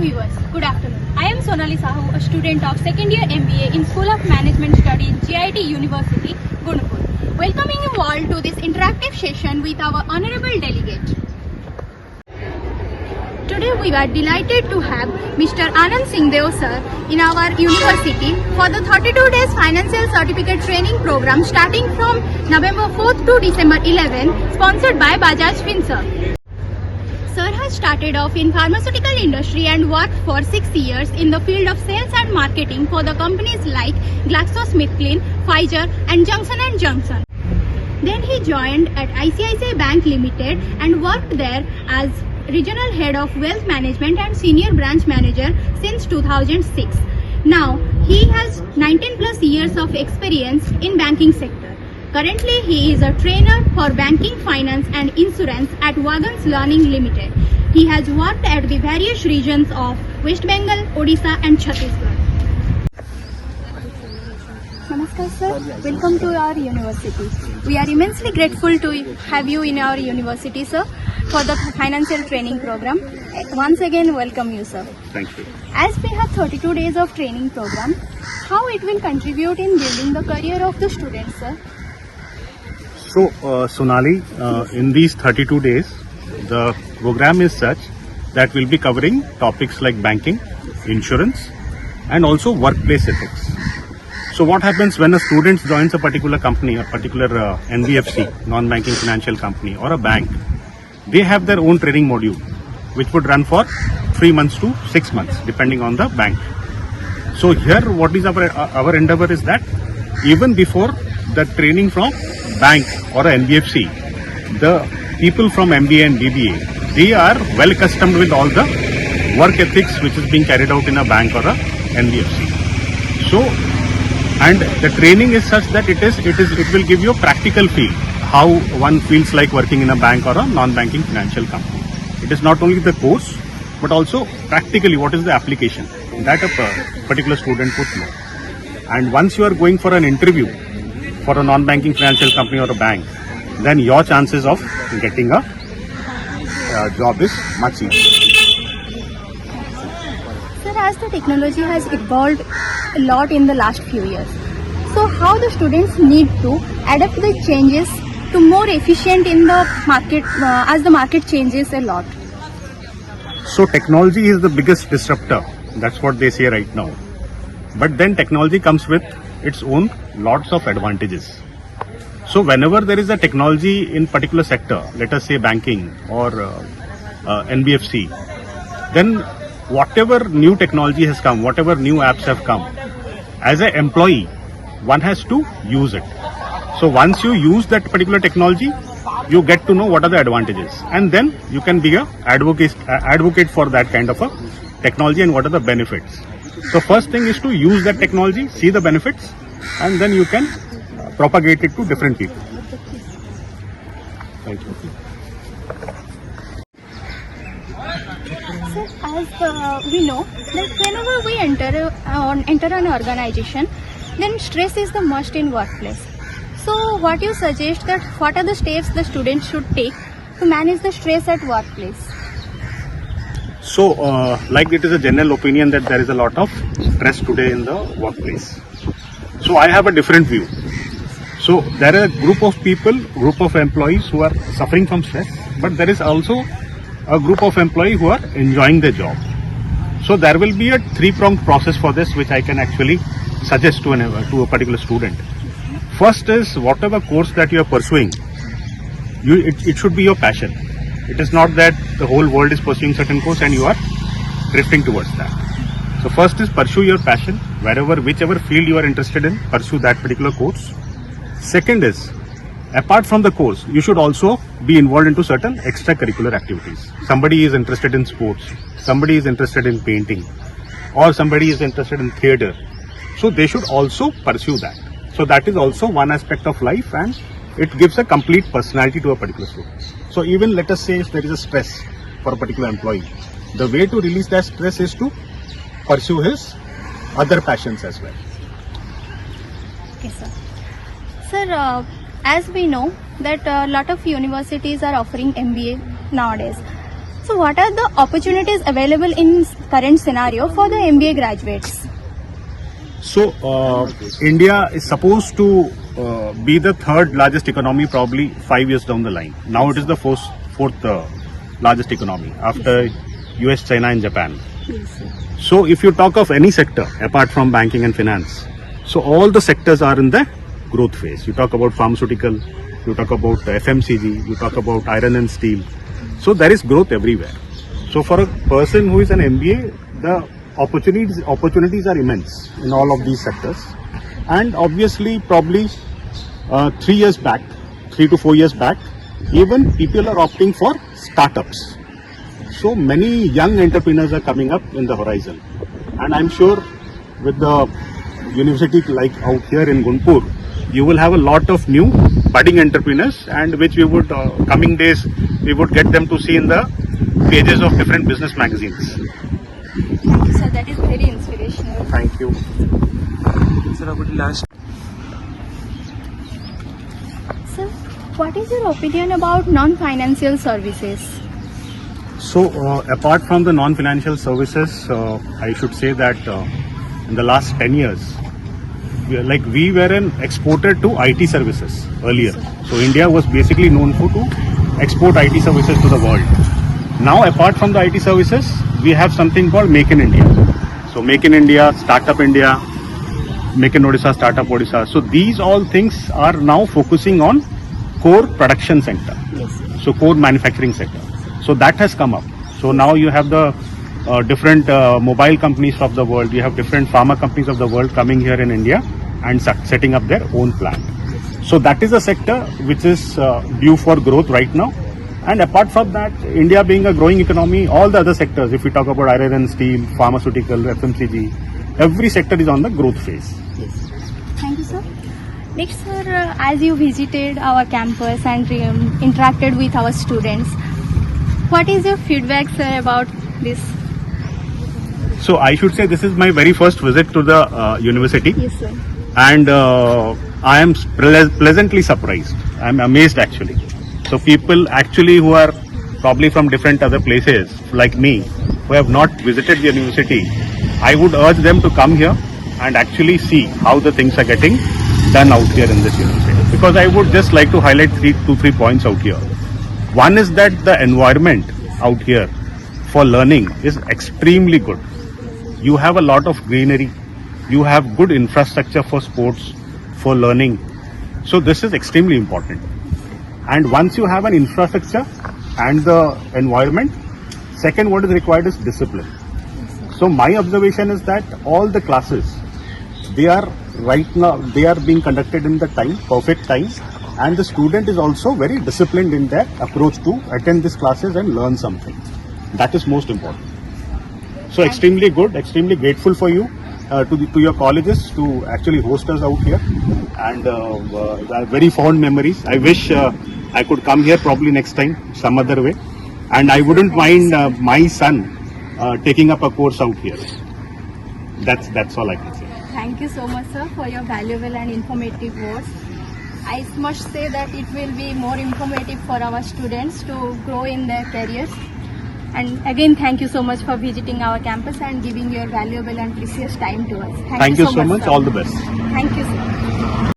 viewers, good afternoon. I am Sonali Sahu, a student of second year MBA in School of Management Studies, GIT University, Guntur. Welcoming you all to this interactive session with our honorable delegate. Today we are delighted to have Mr. Anand Singhdeo sir in our university for the 32 days financial certificate training program starting from November 4th to December 11th, sponsored by Bajaj Finserv. Sir has started off in pharmaceutical industry and worked for 6 years in the field of sales and marketing for the companies like GlaxoSmithKline, Pfizer and Johnson & Johnson. Then he joined at ICICI Bank Limited and worked there as Regional Head of Wealth Management and Senior Branch Manager since 2006. Now he has 19 plus years of experience in banking sector. Currently, he is a trainer for banking, finance and insurance at Wagons Learning Limited. He has worked at the various regions of West Bengal, Odisha and Chhattisgarh. Namaskar sir, welcome to our university. We are immensely grateful to have you in our university sir for the financial training program. Once again, welcome you sir. Thank you. As we have 32 days of training program, how it will contribute in building the career of the students sir? So, Sonali, in these 32 days, the program is such that we'll be covering topics like banking, insurance, and also workplace ethics. So, what happens when a student joins a particular company, a particular NBFC, non-banking financial company, or a bank? They have their own training module, which would run for 3 months to 6 months, depending on the bank. So, here, what is our endeavor is that even before the training from bank or a NBFC, the people from MBA and BBA, they are well accustomed with all the work ethics which is being carried out in a bank or a NBFC. So, and the training is such that it will give you a practical feel how one feels like working in a bank or a non-banking financial company. It is not only the course, but also practically what is the application that a particular student would know. And once you are going for an interview for a non-banking financial company or a bank, then your chances of getting a job is much easier. Sir, as the technology has evolved a lot in the last few years, so how the students need to adapt the changes to more efficient in the market as the market changes a lot? So technology is the biggest disruptor. That's what they say right now. But then technology comes with its own lots of advantages. So whenever there is a technology in particular sector, let us say banking or NBFC, then whatever new technology has come, whatever new apps have come, as an employee, one has to use it. So once you use that particular technology, you get to know what are the advantages, and then you can be a advocate for that kind of a technology and what are the benefits. So first thing is to use that technology, see the benefits, and then you can propagate it to different people. Thank you. Sir, as we know that whenever we enter an organization, then stress is the must in workplace. So what you suggest that what are the steps the students should take to manage the stress at workplace? So, like it is a general opinion that there is a lot of stress today in the workplace. So, I have a different view. So, there are a group of people, group of employees who are suffering from stress, but there is also a group of employees who are enjoying their job. So, there will be a three-pronged process for this, which I can actually suggest to a particular student. First is whatever course that you are pursuing, it should be your passion. It is not that the whole world is pursuing certain course and you are drifting towards that. So first is pursue your passion, whichever field you are interested in, pursue that particular course. Second is, apart from the course, you should also be involved into certain extracurricular activities. Somebody is interested in sports, somebody is interested in painting, or somebody is interested in theatre. So they should also pursue that. So that is also one aspect of life, and it gives a complete personality to a particular student. So even let us say if there is a stress for a particular employee, the way to release that stress is to pursue his other passions as well. Okay, sir. Sir, as we know that a lot of universities are offering MBA nowadays. So what are the opportunities available in current scenario for the MBA graduates? So, India is supposed to be the third largest economy probably 5 years down the line. Now it is the fourth largest economy after US, China and Japan. So if you talk of any sector apart from banking and finance, so all the sectors are in the growth phase. You talk about pharmaceutical, you talk about FMCG, you talk about iron and steel. So there is growth everywhere. So for a person who is an MBA, the opportunities are immense in all of these sectors. And obviously probably 3 to 4 years back, even people are opting for startups. So many young entrepreneurs are coming up in the horizon. And I'm sure with the university like out here in Gunpur, you will have a lot of new budding entrepreneurs, and which we would, coming days, we would get them to see in the pages of different business magazines. Thank you, sir. That is very inspirational. Thank you. Sir, about the last. Sir, what is your opinion about non-financial services? So, apart from the non-financial services, I should say that in the last 10 years, we were an exporter to IT services earlier. So, India was basically known for to export IT services to the world. Now, apart from the IT services, we have something called Make in India. So, Make in India, Startup India, Make in Odisha, Startup Odisha. So, these all things are now focusing on core production sector. So, core manufacturing sector. So that has come up. So now you have the different mobile companies of the world, you have different pharma companies of the world coming here in India and setting up their own plant. So that is a sector which is due for growth right now. And apart from that, India being a growing economy, all the other sectors, if we talk about iron and steel, pharmaceutical, FMCG, every sector is on the growth phase. Thank you, sir. Next, sir, as you visited our campus and interacted with our students, what is your feedback, sir, about this? So I should say this is my very first visit to the university. Yes, sir. And I am pleasantly surprised. I am amazed actually. So people actually who are probably from different other places like me, who have not visited the university, I would urge them to come here and actually see how the things are getting done out here in this university. Because I would just like to highlight two, three points out here. One is that the environment out here for learning is extremely good. You have a lot of greenery. You have good infrastructure for sports, for learning. So this is extremely important. And once you have an infrastructure and the environment, second what is required is discipline. So my observation is that all the classes, they are being conducted in the time, perfect time. And the student is also very disciplined in their approach to attend these classes and learn something. That is most important. So extremely good, extremely grateful for you to your colleges to actually host us out here. And very fond memories. I wish I could come here probably next time, some other way. And I wouldn't mind my son taking up a course out here. That's all I can say. Thank you so much, sir, for your valuable and informative words. I must say that it will be more informative for our students to grow in their careers. And again, thank you so much for visiting our campus and giving your valuable and precious time to us. Thank you so much. Sir. All the best. Thank you, sir.